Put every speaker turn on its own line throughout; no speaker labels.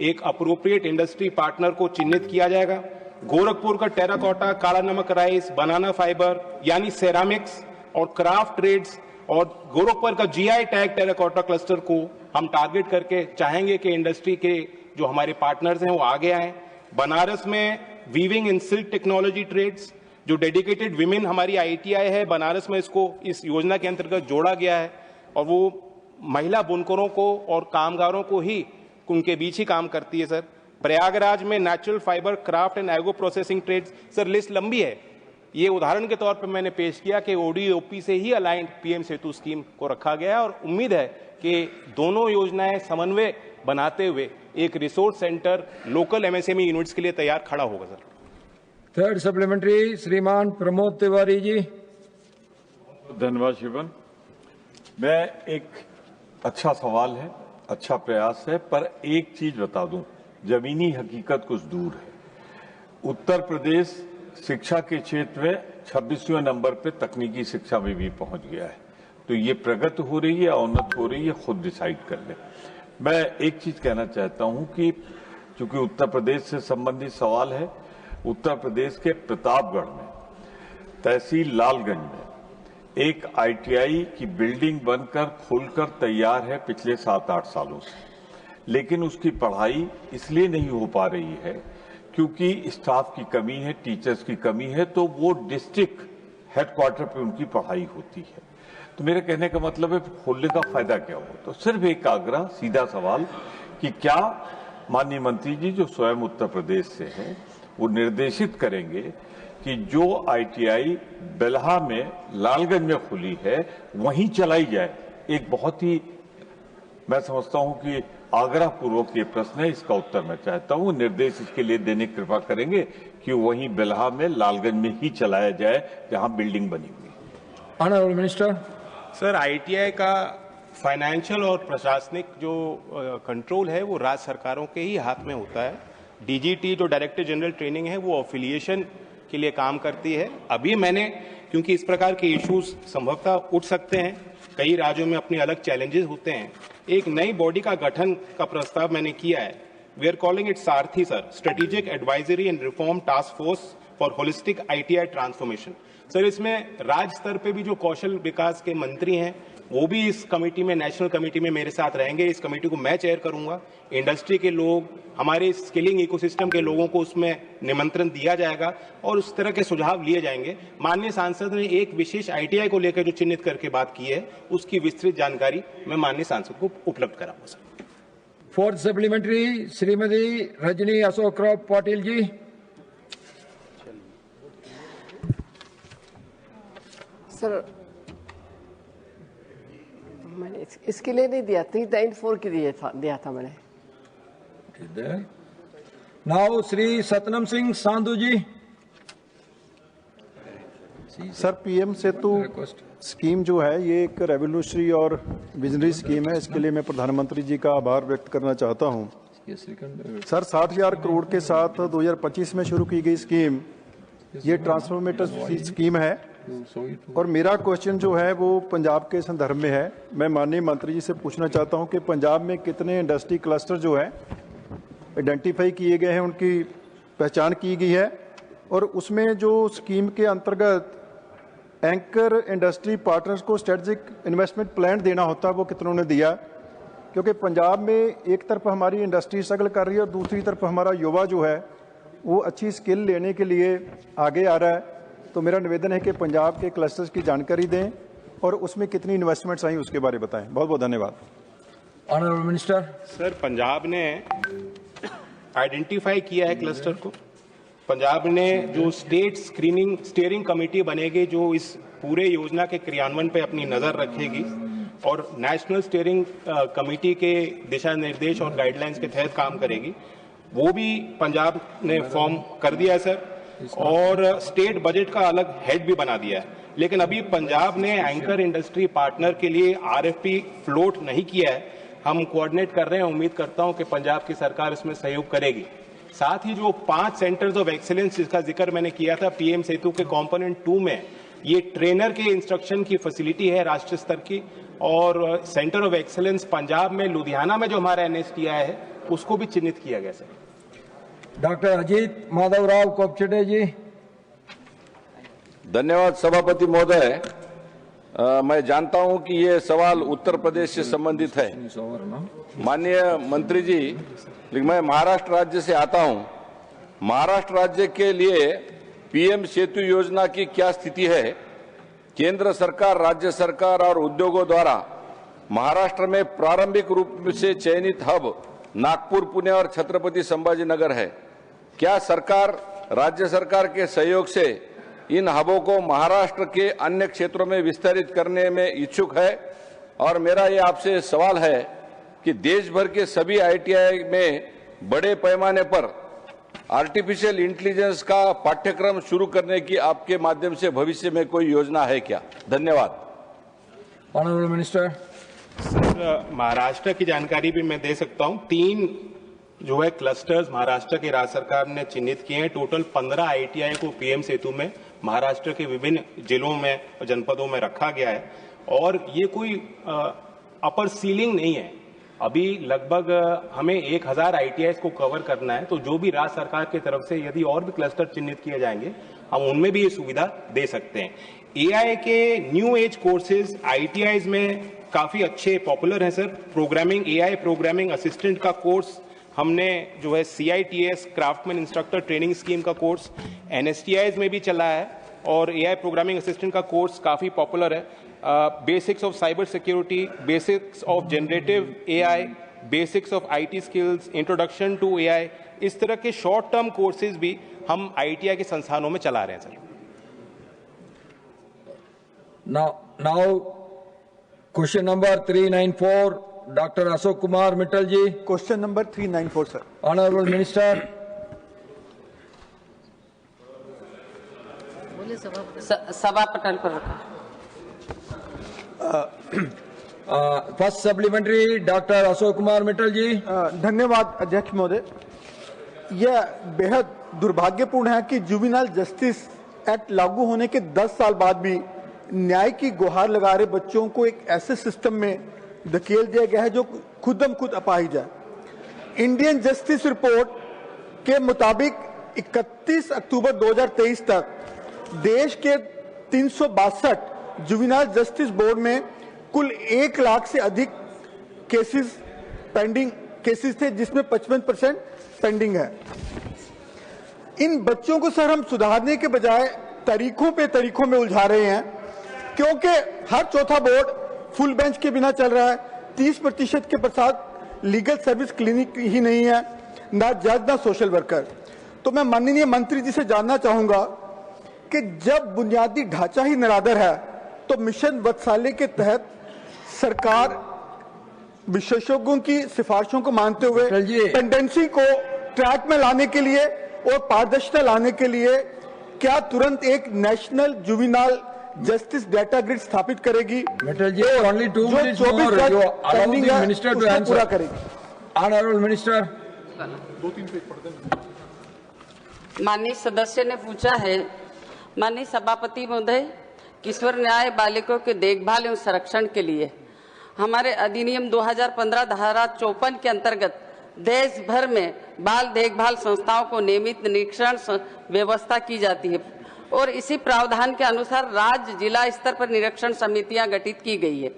एक appropriate industry partner को चिन्हित किया जाएगा। गोरखपुर का टेराकोटा, काला नमक राइस, बनाना फाइबर यानी सेरामिक्स और क्राफ्ट ट्रेड्स और गोरखपुर का जीआई टैग टेराकोटा क्लस्टर को हम टारगेट करके चाहेंगे कि इंडस्ट्री के जो हमारे पार्टनर्स हैं वो आगे आए। बनारस में weaving in silk technology trades, जो डेडिकेटेड विमेन हमारी आईटीआई है बनारस में, इसको इस योजना के अंतर्गत जोड़ा गया है और वो महिला बुनकरों को और कामगारों को ही उनके बीच ही काम करती है। सर, प्रयागराज में natural fibre, craft and agro processing trades. Sir, list लंबी है। ये उदाहरण के तौर पर मैंने पेश किया कि ओडीओपी से ही अलाइंड पीएम सेतु स्कीम को रखा गया है और उम्मीद है कि दोनों योजनाएं समन्वय बनाते हुए एक resource centre local MSME units के लिए तैयार खड़ा होगा। सर,
थर्ड सप्लीमेंट्री श्रीमान प्रमोद तिवारी जी।
धन्यवाद शिवन। मैं एक अच्छा सवाल है, अच्छा प्रयास है, पर एक चीज बता दूं, जमीनी हकीकत कुछ दूर है। उत्तर प्रदेश शिक्षा के क्षेत्र में 26वें नंबर पे तकनीकी शिक्षा में भी पहुंच गया है। तो ये प्रगति हो रही है, औन्नत हो रही है, खुद डिसाइड कर ले। मैं एक चीज कहना चाहता हूं कि चूंकि उत्तर प्रदेश से संबंधित सवाल है, उत्तर प्रदेश के प्रतापगढ़ में तहसील लालगंज में एक आईटीआई की बिल्डिंग बनकर खुलकर तैयार है पिछले 7-8 सालों से, लेकिन उसकी पढ़ाई इसलिए नहीं हो पा रही है क्योंकि स्टाफ की कमी है, टीचर्स की कमी है, तो वो डिस्ट्रिक्ट हेडक्वार्टर पे उनकी पढ़ाई होती है। तो मेरे कहने का मतलब है खोलने का फायदा क्या हो। तो सिर्फ एक आग्रह, सीधा सवाल कि क्या माननीय मंत्री जी जो स्वयं उत्तर प्रदेश से हैं वो निर्देशित करेंगे कि जो आईटीआई बेल्हा में लालगंज में खुली है वहीं चलाई जाए। एक बहुत ही मैं समझता हूं कि आग्रह पूर्वक ये प्रश्न है, इसका उत्तर मैं चाहता हूं। निर्देश इसके लिए देने की कृपा करेंगे कि वहीं बेल्हा में लालगंज में ही चलाया जाए जहां बिल्डिंग बनी हुई है।
Honourable minister.
सर, आईटीआई का फाइनेंशियल और प्रशासनिक जो कंट्रोल है वो राज्य सरकारों के ही हाथ में होता है। डीजीटी जो डायरेक्टर जनरल ट्रेनिंग है वो एफिलिएशन के लिए काम करती है। अभी मैंने, क्योंकि इस प्रकार के इश्यूज संभवतः उठ सकते हैं, कई राज्यों में अपने अलग चैलेंजेस होते हैं, एक नई बॉडी का गठन का प्रस्ताव मैंने किया है। We are calling it Sarathi sir, strategic advisory and reform task force for holistic ITI transformation. Sir, इसमें राज्य स्तर पे भी जो कौशल विकास के मंत्री हैं वो भी इस कमेटी में, नेशनल कमेटी में मेरे साथ रहेंगे। इस कमेटी को मैं चेयर करूंगा। इंडस्ट्री के लोग, हमारे स्किलिंग इकोसिस्टम के लोगों को उसमें निमंत्रण दिया जाएगा और उस तरह के सुझाव लिए जाएंगे। माननीय सांसद ने एक विशेष आईटीआई को लेकर जो चिन्हित करके बात की है उसकी विस्तृत जानकारी मैं माननीय सांसद को उपलब्ध कराऊंगा। Sir,
fourth supplementary Shrimati Rajni Ashok Rao Patil ji.
Sir, मैंने इसके लिए नहीं दिया, 394 के लिए दिया था मैंने।
नाउ श्री सतनम सिंह सांधू जी।
सर, पीएम सेतु स्कीम जो है ये एक रेवोल्यूशनरी और विजनरी स्कीम है। इसके लिए मैं प्रधानमंत्री जी का आभार व्यक्त करना चाहता हूं। सर, 60,000 करोड़ के साथ 2025 में शुरू की गई स्कीम ये ट्रांसफॉर्मेटिव स्कीम है और मेरा क्वेश्चन जो है वो पंजाब के संदर्भ में है। मैं माननीय मंत्री जी से पूछना चाहता हूं कि पंजाब में कितने इंडस्ट्री क्लस्टर जो है आइडेंटिफाई किए गए हैं, उनकी पहचान की गई है और उसमें जो स्कीम के अंतर्गत एंकर इंडस्ट्री पार्टनर्स को स्ट्रेटेजिक इन्वेस्टमेंट प्लान देना होता है वो कितनों ने दिया। क्योंकि पंजाब में एक तरफ हमारी इंडस्ट्री स्ट्रगल कर रही है और दूसरी तरफ हमारा युवा जो है वो अच्छी स्किल लेने के लिए आगे आ रहा है। तो मेरा निवेदन है कि पंजाब के क्लस्टर्स की जानकारी दें और उसमें कितनी इन्वेस्टमेंट्स आई उसके बारे में बताएं। बहुत बहुत धन्यवाद।
Honourable minister.
सर, पंजाब ने आइडेंटिफाई किया है क्लस्टर को। पंजाब ने जो स्टेट स्टीयरिंग कमेटी बनेगी जो इस पूरे योजना के क्रियान्वयन पे अपनी नजर रखेगी और नेशनल स्टीयरिंग कमेटी के दिशा निर्देश और गाइडलाइंस के तहत काम करेगी, वो भी पंजाब ने फॉर्म कर दिया है सर। और स्टेट बजट का अलग हेड भी बना दिया है। लेकिन अभी पंजाब ने एंकर इंडस्ट्री पार्टनर के लिए आरएफपी फ्लोट नहीं किया है। हम कोऑर्डिनेट कर रहे हैं, उम्मीद करता हूं कि पंजाब की सरकार इसमें सहयोग करेगी। साथ ही जो 5 सेंटर्स ऑफ एक्सीलेंस जिसका जिक्र मैंने किया था पीएम सेतु के कंपोनेंट 2 में, ये ट्रेनर के इंस्ट्रक्शन की फैसिलिटी है राष्ट्रीय स्तर की। और सेंटर ऑफ एक्सीलेंस पंजाब में लुधियाना में जो हमारा एनएसटीआई है उसको भी चिन्हित किया गया सर।
डॉक्टर अजीत माधवराव कोपचडे जी।
धन्यवाद सभापति महोदय। मैं जानता हूं कि ये सवाल उत्तर प्रदेश से संबंधित है। माननीय मंत्री जी, मैं महाराष्ट्र राज्य से आता हूं। महाराष्ट्र राज्य के लिए पीएम सेतु योजना की क्या स्थिति है? केंद्र सरकार, राज्य सरकार और उद्योगों द्वारा महाराष्ट्र में प्रारंभिक रूप से चयनित हब नागपुर, पुणे और छत्रपति संभाजीनगर है। क्या सरकार राज्य सरकार के सहयोग से इन हबों को महाराष्ट्र के अन्य क्षेत्रों में विस्तारित करने में इच्छुक है? और मेरा ये आपसे सवाल है कि देश भर के सभी आईटीआई में बड़े पैमाने पर आर्टिफिशियल इंटेलिजेंस का पाठ्यक्रम शुरू करने की आपके माध्यम से भविष्य में कोई योजना है क्या? धन्यवाद।
Honourable minister.
सर, महाराष्ट्र की जानकारी भी मैं दे सकता हूं। 3 जो है क्लस्टर्स महाराष्ट्र की राज्य सरकार ने चिन्हित किए हैं। टोटल 15 आईटीआई को पीएम सेतु में महाराष्ट्र के विभिन्न जिलों में और जनपदों में रखा गया है। और ये कोई अपर सीलिंग नहीं है। अभी लगभग हमें 1000 आईटीआई को कवर करना है, तो जो भी राज्य सरकार की तरफ से यदि और भी क्लस्टर चिन्हित किए जाएंगे, हम उनमें भी ये सुविधा दे सकते हैं। एआई के न्यू एज कोर्सेज आईटीआईज में काफी अच्छे पॉपुलर हैं sir. Programming, AI programming assistant का कोर्स हमने जो है CITS craftsman instructor training scheme का कोर्स NSTIs में भी चला है और एआई प्रोग्रामिंग असिस्टेंट का कोर्स काफी पॉपुलर है। Basics of cyber security, basics of generative AI, basics of IT skills, introduction to AI, इस तरह के शॉर्ट टर्म कोर्सेज भी हम ITI के संस्थानों में चला रहे हैं sir.
Now question number 394, doctor Ashok Kumar Mittal ji.
Question number 394 sir.
Honourable minister.
सभा पटल पर रखा।
First supplementary doctor Ashok Kumar Mittal ji.
धन्यवाद अध्यक्ष महोदय। यह बेहद दुर्भाग्यपूर्ण है कि जुवेनाइल जस्टिस एक्ट लागू होने के 10 साल बाद भी न्याय की गुहार लगा रहे बच्चों को एक ऐसे सिस्टम में धकेल दिया गया है जो खुदम खुद अपाहिज है। इंडियन जस्टिस रिपोर्ट के मुताबिक 31 अक्टूबर 2023 तक देश के 362 जुवेनाइल जस्टिस बोर्ड में कुल 1 लाख से अधिक केसेस थे, जिसमें 55% पेंडिंग है। इन बच्चों को सर हम सुधारने के बजाय तरीकों में उलझा रहे हैं, क्योंकि हर चौथा बोर्ड फुल बेंच के बिना चल रहा है। 30% के प्रसाद लीगल सर्विस क्लिनिक ही नहीं है, ना जज ना सोशल वर्कर। तो मैं माननीय मंत्री जी से जानना चाहूंगा कि जब बुनियादी ढांचा ही निरादर है, तो मिशन वत्सल्य के तहत सरकार विशेषज्ञों की सिफारिशों को मानते हुए पेंडेंसी को ट्रैक में लाने के लिए और पारदर्शिता लाने के लिए क्या तुरंत एक national juvenile justice data grid स्थापित करेगी?
Mittal ji, only 2 minutes more, जो allow the minister to answer.
पूरा करेगी।
Honourable minister.
2-3 पेज पढ़ देना।
माननीय सदस्य ने पूछा है, माननीय सभापति महोदय, किशोर न्याय बालिकों के देखभाल एवं संरक्षण के लिए हमारे अधिनियम 2015 धारा 54 के अंतर्गत देश भर में बाल देखभाल संस्थाओं को नियमित निरीक्षण व्यवस्था की जाती है और इसी प्रावधान के अनुसार राज्य जिला स्तर पर निरीक्षण समितियां गठित की गई है,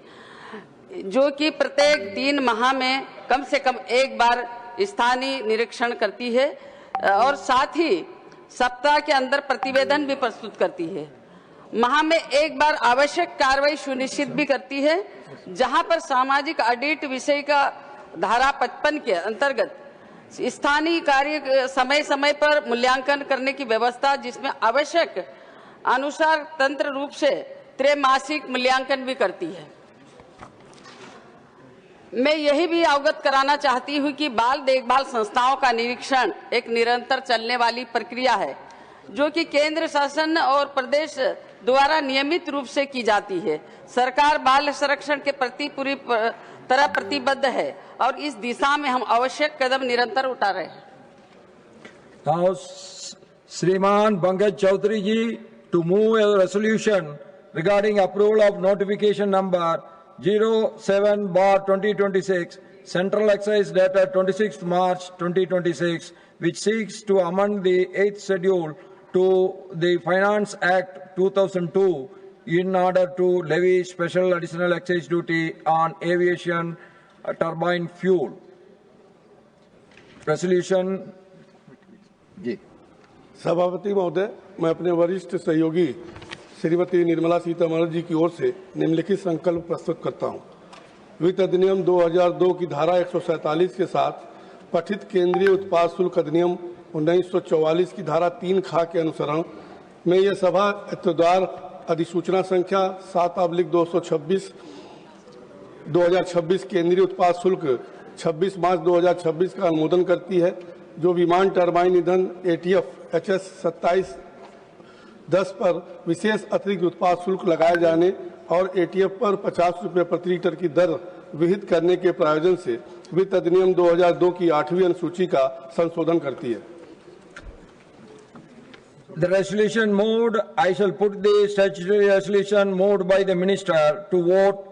जो कि प्रत्येक 3 माह में कम से कम 1 बार स्थानीय निरीक्षण करती है और साथ ही सप्ताह के अंदर प्रतिवेदन भी प्रस्तुत करती है। माह में 1 बार आवश्यक कार्रवाई सुनिश्चित भी करती है, जहां पर सामाजिक ऑडिट विषय का धारा 55 के अंतर्गत स्थानीय कार्य समय समय पर मूल्यांकन करने की व्यवस्था, जिसमें आवश्यक अनुसार तंत्र रूप से त्रैमासिक मूल्यांकन भी करती है। मैं यही भी अवगत कराना चाहती हूं कि बाल देखभाल संस्थाओं का निरीक्षण एक निरंतर चलने वाली प्रक्रिया है, जो कि केंद्र शासन और प्रदेश द्वारा नियमित रूप से की जाती है। सरकार बाल संरक्षण के प्रति पूरी तरह प्रतिबद्ध है और इस दिशा में हम आवश्यक कदम निरंतर उठा रहे हैं।
Now, श्रीमान पंकज चौधरी जी to move a resolution regarding approval of notification number 07/2026 Central Excise dated 26th March 2026, which seeks to amend the 8th schedule to the Finance Act 2002 in order to levy special additional excise duty on aviation turbine fuel. Resolution.
सभापति महोदय, मैं अपने वरिष्ठ सहयोगी श्रीमती निर्मला सीतारमण जी की ओर से निम्नलिखित संकल्प प्रस्तुत करता हूं। वित्त अधिनियम 2002 की धारा 147 के साथ पठित केंद्रीय उत्पाद शुल्क अधिनियम 1944 की धारा 3 खा के अनुसरण में यह सभा इत्तदार अधिसूचना संख्या 7/226 2026 केंद्रीय उत्पाद शुल्क 26 मार्च 2026 का अनुमोदन करती है, जो विमान टरबाइन ईंधन ATF HS 2710 पर विशेष अतिरिक्त उत्पाद शुल्क लगाए जाने और ATF पर 50 रुपये प्रति लीटर की दर विहित करने के प्रायोजन से वित्त अधिनियम 2002 की 8वीं अनुसूची का संशोधन करती है।
The resolution moved. I shall put the statutory resolution moved by the minister to vote